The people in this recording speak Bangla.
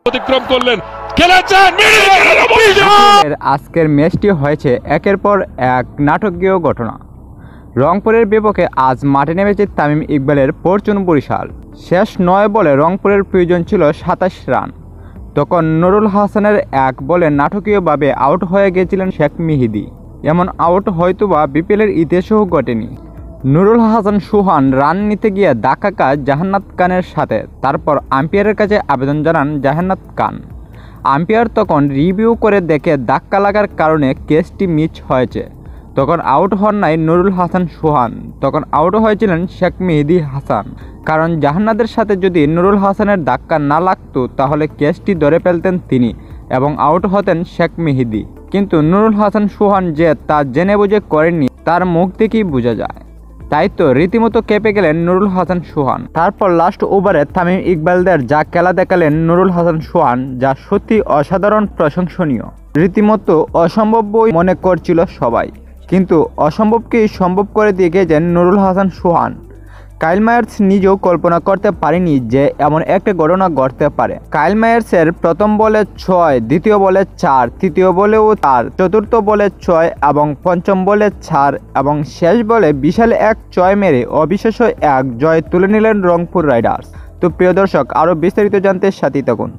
অতিক্রম করলেন, খেলেছেন। আজকের ম্যাচটি হয়েছে একের পর এক নাটকীয় ঘটনা। রংপুরের বিপক্ষে আজ মাঠে নেমেছে তামিম ইকবালের ফরচুন বরিশাল। শেষ 9 বলে রংপুরের প্রয়োজন ছিল 27 রান। তখন নুরুল হাসানের এক বলে নাটকীয়ভাবে আউট হয়ে গিয়েছিলেন শেখ মেহেদী। এমন আউট হয়তোবা বিপিএলের ইতিহাসেও ঘটেনি। নুরুল হাসান সুহান রান নিতে গিয়ে ধাক্কা খায় জাহান্নাত খানের সাথে। তারপর আম্পায়ারের কাছে আবেদন জানান জাহান্নাত খান। আম্পায়ার তখন রিভিউ করে দেখে ধাক্কা লাগার কারণে কেসটি মিস হয়েছে। তখন আউট হন নাই নুরুল হাসান সুহান, তখন আউট হয়েছিলেন শেখ মেহেদী হাসান। কারণ জাহান্নাতের সাথে যদি নুরুল হাসানের ধাক্কা না লাগতো তাহলে কেসটি ধরে ফেলতেন তিনি এবং আউট হতেন শেখ মেহেদী। কিন্তু নুরুল হাসান সুহান যে তা জেনে বুঝে করেননি তার মুখ থেকেই বোঝা যায়। তাই তো রীতিমতো কেঁপে গেলেন নুরুল হাসান সুহান। তারপর লাস্ট ওভারে তামিম ইকবালদের যা খেলা দেখালেন নুরুল হাসান সুহান, যা সত্যি অসাধারণ প্রশংসনীয়। রীতিমতো অসম্ভব বই মনে করছিল সবাই, কিন্তু অসম্ভবকেই সম্ভব করে দিয়ে গেছেন নুরুল হাসান সুহান। কাইল মায়ার্স নিজেও কল্পনা করতে পারেনি যে এমন একটা ঘটনা ঘটতে পারে। কাইল মায়ার্সের প্রথম বলে 6, দ্বিতীয় বলে 4, তৃতীয় বলেও 4, চতুর্থ বলে 6 এবং পঞ্চম বলে 4 এবং শেষ বলে বিশাল এক 6 মেরে অবিশ্বাস্য এক জয় তুলে নিলেন রংপুর রাইডার্স। তো প্রিয় দর্শক, আরও বিস্তারিত জানতে সাথেই থাকুন।